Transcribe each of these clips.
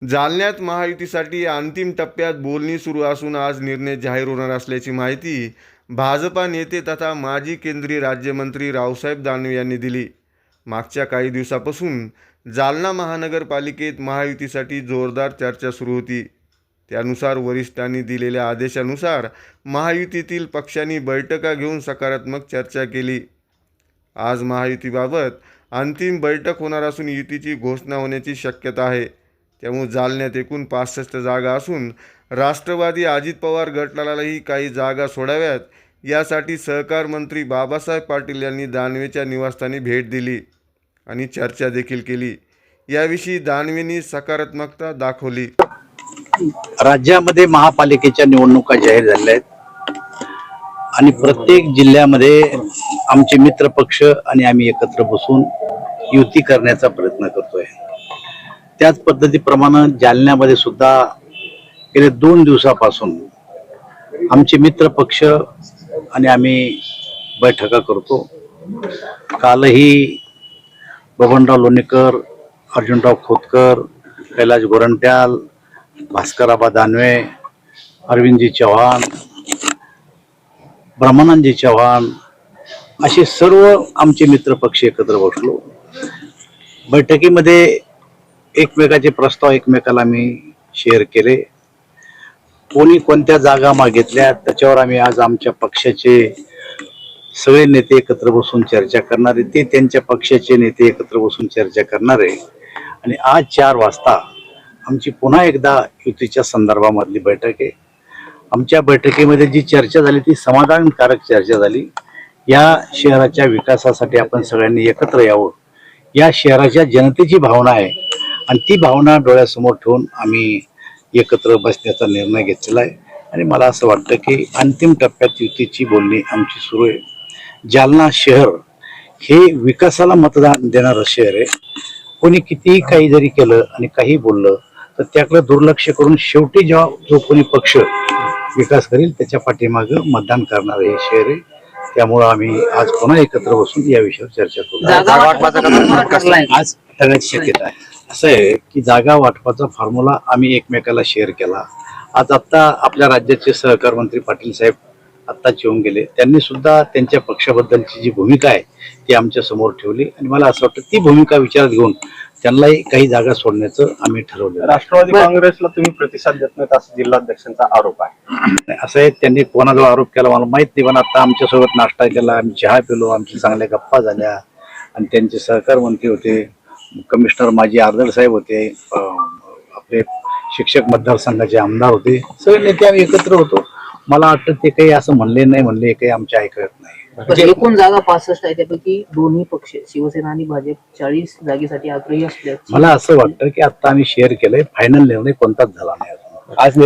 जालन्यात महायुतीसाठी अंतिम टप्प्यात बोलणी सुरू असून आज निर्णय जाहीर होणार असल्याची माहिती भाजपा नेते तथा माजी केंद्रीय राज्यमंत्री रावसाहेब दानवे यांनी दिली। मागच्या काही दिवसापासून जालना महानगरपालिकेत महायुतीसाठी जोरदार चर्चा सुरू होती। त्यानुसार वरिष्ठांनी दिलेल्या आदेशानुसार महायुतीतील पक्षांनी बैठका घेऊन सकारात्मक चर्चा केली। आज महायुतीबाबत अंतिम बैठक होणार असून युतीची घोषणा होण्याची शक्यता आहे। त्यामुळे जालन्यात एकूण 65 जागा असून राष्ट्रवादी अजित पवार गटालाही काही जागा सोडाव्यात यासाठी सहकार मंत्री बाबासाहेब पाटील यांनी दानवेच्या निवासस्थानी भेट दिली आणि चर्चा देखील केली। याविषयी दानवेंनी सकारात्मकता दाखवली। राज्यामध्ये महापालिकेच्या निवडणुका जाहीर झाल्या आहेत आणि प्रत्येक जिल्ह्यामध्ये आमचे मित्र पक्ष आणि आम्ही एकत्र बसून युती करण्याचा प्रयत्न करतोय। त्याच पद्धतीप्रमाणे जालन्यामध्ये सुद्धा गेले 2 दिवसापासून आमचे मित्र पक्ष आणि आम्ही बैठका करतो। कालही बबनराव लोणीकर, अर्जुनराव खोतकर, कैलाश गोरंट्याल, भास्करआबा दानवे, अरविंदजी चव्हाण, ब्रह्मानंदजी चव्हाण असे सर्व आमचे मित्र पक्ष एकत्र बसलो। बैठकीमध्ये एकमेकाचे प्रस्ताव एकमेकाला आम्ही शेअर केले। कोणी कोणत्या जागा मागितल्या त्याच्यावर आम्ही आज आमच्या पक्षाचे सगळे नेते एकत्र बसून चर्चा करणार आहे, ते त्यांच्या पक्षाचे नेते एकत्र बसून चर्चा करणार आहे आणि आज 4 वाजता आमची पुन्हा एकदा युतीच्या संदर्भामधली बैठक आहे। आमच्या बैठकीमध्ये जी चर्चा झाली ती समाधानकारक चर्चा झाली। या शहराच्या विकासासाठी आपण सगळ्यांनी एकत्र यावं, या शहराच्या जनतेची भावना आहे आणि ती भावना डोळ्यासमोर ठेवून आम्ही एकत्र बसण्याचा निर्णय घेतलेला आहे आणि मला असं वाटतं की अंतिम टप्प्यात युतीची बोलणी आमची सुरू आहे। जालना शहर हे विकासाला मतदान देणारं शहर आहे। कोणी कितीही काही जरी केलं आणि काही बोललं तर त्याकडे दुर्लक्ष करून शेवटी जेव्हा जो कोणी पक्ष विकास करेल त्याच्या पाठीमागे मतदान करणारं हे शहर आहे। त्यामुळे आम्ही आज पुन्हा एकत्र बसून या विषयावर चर्चा करू। आज ठरण्याची शक्यता आहे। असं आहे की जागा वाटपाचा फॉर्म्युला आम्ही एकमेकाला शेअर केला। आज आता आपल्या राज्याचे सहकार मंत्री पाटील साहेब आत्ताच येऊन गेले, त्यांनी सुद्धा त्यांच्या पक्षाबद्दलची जी भूमिका आहे ती आमच्या समोर ठेवली आणि मला असं वाटतं ती भूमिका विचारात घेऊन त्यांनाही काही जागा सोडण्याचं आम्ही ठरवलं। राष्ट्रवादी काँग्रेसला तुम्ही प्रतिसाद देत नाहीत असं जिल्हाध्यक्षांचा आरोप आहे। असं आहे, त्यांनी कोणाजवळ आरोप केला मला माहित नाही, पण आता आमच्यासोबत नाश्ता केला, आम्ही चहा पिलो, आमची चांगल्या गप्पा झाल्या आणि त्यांचे सहकार मंत्री होते, कमिशनर माजी आर्दळ साहेब होते, आपले शिक्षक मतदारसंघाचे आमदार होते, सगळे नेते आम्ही एकत्र होतो। मला वाटतं ते काही असं म्हणले नाही काही आमच्या ऐकत नाही। एकूण जागा 65 आहे, त्यापैकी दोन्ही पक्ष शिवसेना आणि भाजप 40 जागेसाठी आग्रही असल्याचे मला असं वाटतं की आता आम्ही शेअर केलंय, फायनल निर्णय कोणताच झाला नाही। आज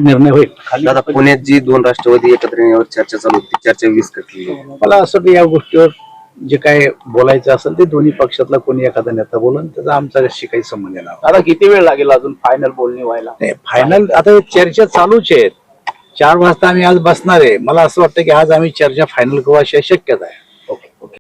निर्णय होईल। दादा, पुण्यात जी 2 राष्ट्रवादी एकत्र येण्यावर चर्चा चालू होती, चर्चा विस्कटली। मला असं वाटतं या गोष्टीवर जे काय बोलायचं असेल ते दोन्ही पक्षातला कोणी एखादा नेता बोलन, त्याचा आमच्याशी काही संबंध नाही। आता किती वेळ लागेल अजून फायनल बोलणी व्हायला? फायनल आता चर्चा चालूच आहेत। 4 वाजता आम्ही आज बसणार आहे। मला असं वाटतं की आज आम्ही चर्चा फायनल करू अशी शक्यता आहे।